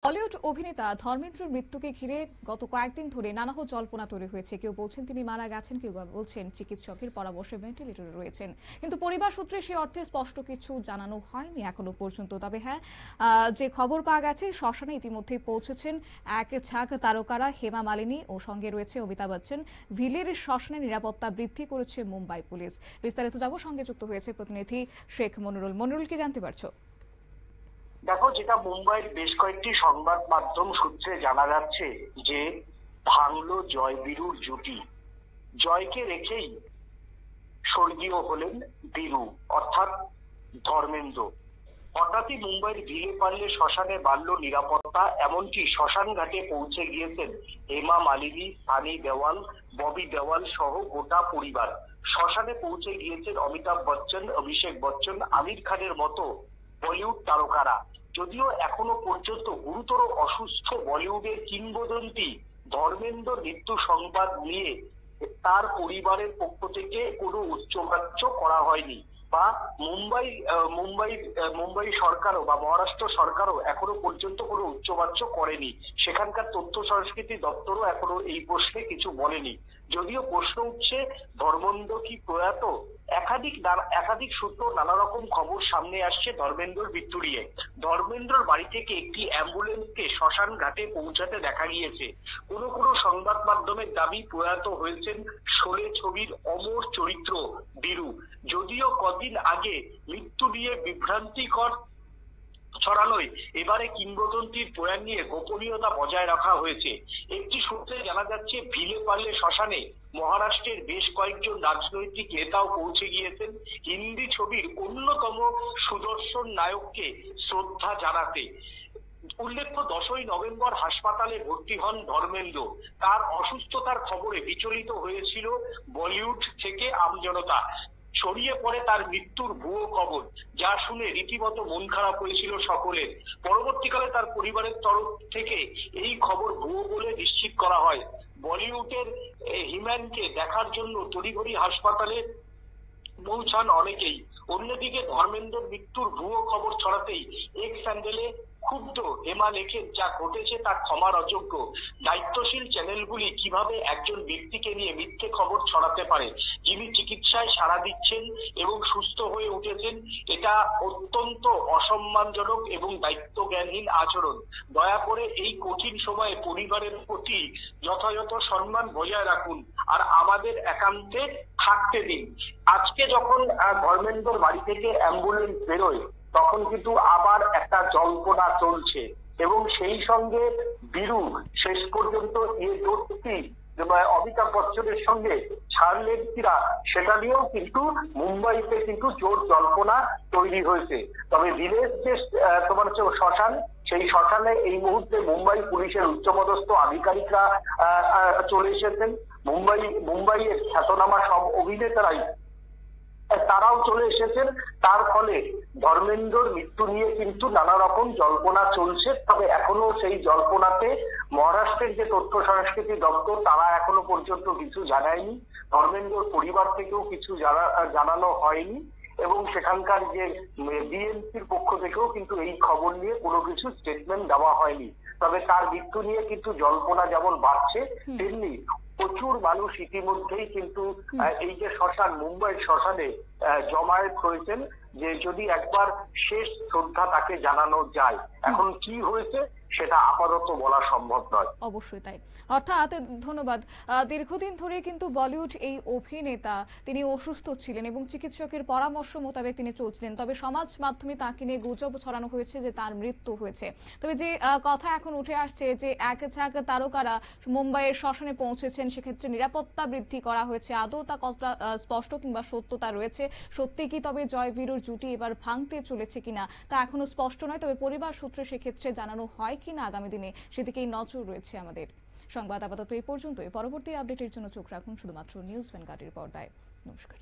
বলিউড অভিনেতা ধর্মেন্দ্রর মৃত্যুকে ঘিরে গত কয়েকদিন ধরে নানা জল্পনা তৈরি হয়েছে। কেউ বলছেন তিনি মারা গেছেন, কেউ বলছেন চিকিৎসকের পরামর্শে ভেন্টিলেটরে রয়েছেন। কিন্তু পরিবার সূত্রে সেই অর্থে স্পষ্ট কিছু জানানো হয়নি এখনো পর্যন্ত। তবে হ্যাঁ, যে খবর পাওয়া গেছে, শ্মশানে ইতিমধ্যে পৌঁছেছেন এক ঝাঁক তারকারা, হেমা মালিনী ও সঙ্গে রয়েছে অমিতাভ বচ্চন। ভিলের শ্মশানে নিরাপত্তা বৃদ্ধি করেছে মুম্বাই পুলিশ। বিস্তারিত যাব, সঙ্গে যুক্ত হয়েছে প্রতিনিধি শেখ মনিরুল। মনিরুল, কি জানতে পারছো? দেখো, যেটা মুম্বাইয়ের বেশ কয়েকটি সংবাদ মাধ্যম সূত্রে জানা যাচ্ছে যে ভাঙলো জয় বীরুর জুটি। জয়কে রেখেই স্বর্গীয় হলেন বীরু, অর্থাৎ ধর্মেন্দ্র। হঠাৎই মুম্বাইয়ের ভিলে পারলে শ্মশানে বাড়ল নিরাপত্তা। এমনকি শ্মশান ঘাটে পৌঁছে গিয়েছেন হেমা মালিনী, সানি দেওয়াল, ববি দেওয়াল সহ গোটা পরিবার। শ্মশানে পৌঁছে গিয়েছেন অমিতাভ বচ্চন, অভিষেক বচ্চন, আমির খানের মতো বলিউড তারকারা। যদিও এখনো পর্যন্ত গুরুতর অসুস্থ বলিউডের কিংবদন্তি ধর্মেন্দ্র মৃত্যু সংবাদ নিয়ে তার পরিবারের পক্ষ থেকে কোনো উচ্চবাচ্য করা হয়নি, বা মুম্বাই সরকারও বা মহারাষ্ট্র সরকারও এখনো পর্যন্ত কোনো উচ্চবাচ্য করেনি। সেখানকার তথ্য সংস্কৃতি দপ্তরও এখনো এই প্রশ্নে কিছু বলেনি। যদিও প্রশ্ন উঠছে ধর্মেন্দ্র কি প্রয়াত। একাধিক সূত্র নানা রকম খবর সামনে আসছে ধর্মেন্দ্রর মৃত্যু নিয়ে। ধর্মেন্দ্রর বাড়ি থেকে একটি অ্যাম্বুলেন্সকে শ্মশান ঘাটে পৌঁছাতে দেখা গিয়েছে। কোনো সংবাদ মাধ্যমের দাবি প্রয়াত হয়েছেন শোলে ছবির অমর চরিত্র বীরু। যদিও কদিন আগে মৃত্যু নিয়ে বিভ্রান্তিকর ছড়ানোয় এবারে কিংবদন্তির প্রয়াণ নিয়ে গোপনীয়তা বজায় রাখা হয়েছে। একটি সূত্রে জানা যাচ্ছে ভিলে পারলে শ্মশানে মহারাষ্ট্রের বেশ কয়েকজন রাজনৈতিক নেতাও পৌঁছে গিয়েছেন হিন্দি ছবির অন্যতম সুদর্শন নায়ককে শ্রদ্ধা জানাতে। উল্লেখ্য, 10ই নভেম্বর হাসপাতালে ভর্তি হন ধর্মেন্দ্র। তার অসুস্থতার খবরে বিচলিত হয়েছিল বলিউড থেকে আমজনতা। ছড়িয়ে পড়ে তার মৃত্যুর ভুয়ো খবর, যা শুনে রীতিমতো মন খারাপ হয়েছিল সকলের। পরবর্তীকালে তার পরিবারের তরফ থেকে এই খবর ভুয়ো বলে নিশ্চিত করা হয়। বলিউডের হিম্যানকে দেখার জন্য তড়িঘড়ি হাসপাতালে পৌঁছান অনেকেই। অন্যদিকে ধর্মেন্দ্রর মৃত্যুর ভুয়ো খবর ছড়াতেই এক্স হ্যান্ডেলে ক্ষুব্ধ হেমা লেখেন, যা ঘটেছে তা ক্ষমার অযোগ্য। দায়িত্বশীল চ্যানেলগুলি কিভাবে একজন ব্যক্তিকে নিয়ে মিথ্যে খবর ছড়াতে পারে, যিনি চিকিৎসায় সাড়া দিচ্ছেন এবং সুস্থ হয়ে উঠেছেন? এটা অত্যন্ত অসম্মানজনক এবং দায়িত্বজ্ঞানহীন আচরণ। দয়া করে এই কঠিন সময়ে পরিবারের প্রতি যথাযথ সম্মান বজায় রাখুন আর আমাদের একান্তে থাকতে দিন। আজকে যখন ধর্মেন্দ্রর বাড়ি থেকে অ্যাম্বুলেন্স বেরোয়, তখন কিন্তু আবার একটা জল্পনা চলছে এবং সেই সঙ্গে বীরু শেষ পর্যন্ত এই দোষটি অমিতাভ বচ্চনের সঙ্গে ছাড়লেন কিনা, সেটা নিয়েও কিন্তু মুম্বাইতে কিন্তু জোর জল্পনা তৈরি হয়েছে। তবে ভিলেজ যে তোমার হচ্ছে শ্মশান, সেই শ্মশানে এই মুহূর্তে মুম্বাই পুলিশের উচ্চপদস্থ আধিকারিকরা চলে এসেছেন। মুম্বাইয়ের খ্যাতনামা সব অভিনেতারাই তারাও চলে এসেছেন। তার ফলে ধর্মেন্দ্রর মৃত্যু নিয়ে কিন্তু নানা রকম জল্পনা চলছে। তবে এখনো সেই জল্পনাতে মহারাষ্ট্রের যে তথ্য সংস্কৃতি দপ্তর, তারা এখনো পর্যন্ত কিছু জানায়নি। ধর্মেন্দ্রর পরিবার থেকেও কিছু জানানো হয়নি এবং সেখানকার যে বিএনপির পক্ষ থেকেও কিন্তু এই খবর নিয়ে কোনো কিছু স্টেটমেন্ট দেওয়া হয়নি। তবে তার মৃত্যু নিয়ে কিন্তু জল্পনা যেমন বাড়ছে, তেমনি প্রচুর মানুষ ইতিমধ্যেই কিন্তু এই যে শ্মশান, মুম্বাইয়ের শ্মশানে জমায়েত হয়েছেন যে যদি একবার শেষ শ্রদ্ধা তাকে জানানো যায়। এখন কি হয়েছে সেটা আপাতত বলা সম্ভব নয়। অবশ্যই তাই। অর্থাৎ ধন্যবাদ। দীর্ঘদিন ধরে কিন্তু বলিউড এই অভিনেতা তিনি অসুস্থ ছিলেন এবং চিকিৎসকের পরামর্শ মোতাবেক তিনি চলছিলেন। তবে সমাজ মাধ্যমে তাকে নিয়ে গুজব ছড়ানো হয়েছে যে তার মৃত্যু হয়েছে। তবে যে কথা এখন উঠে আসছে যে এক ঝাঁক তারকারা মুম্বাইয়ের শ্মশানে পৌঁছেছেন, সেক্ষেত্রে নিরাপত্তা বৃদ্ধি করা হয়েছে। আদৌ তা কতটা স্পষ্ট কিংবা সত্যতা রয়েছে, সত্যি কি তবে জয় বীরুর জুটি এবার ভাঙতে চলেছে কিনা, তা এখনো স্পষ্ট নয়। তবে পরিবার সূত্রে সেক্ষেত্রে জানানো হয় কিনা আগামী দিনে, সেদিকেই নজর রয়েছে আমাদের। সংবাদ আপাতত এই পর্যন্তই। পরবর্তী আপডেটের জন্য চোখ রাখুন শুধুমাত্র নিউজ ভ্যানগার্ডের পর্দায়। নমস্কার।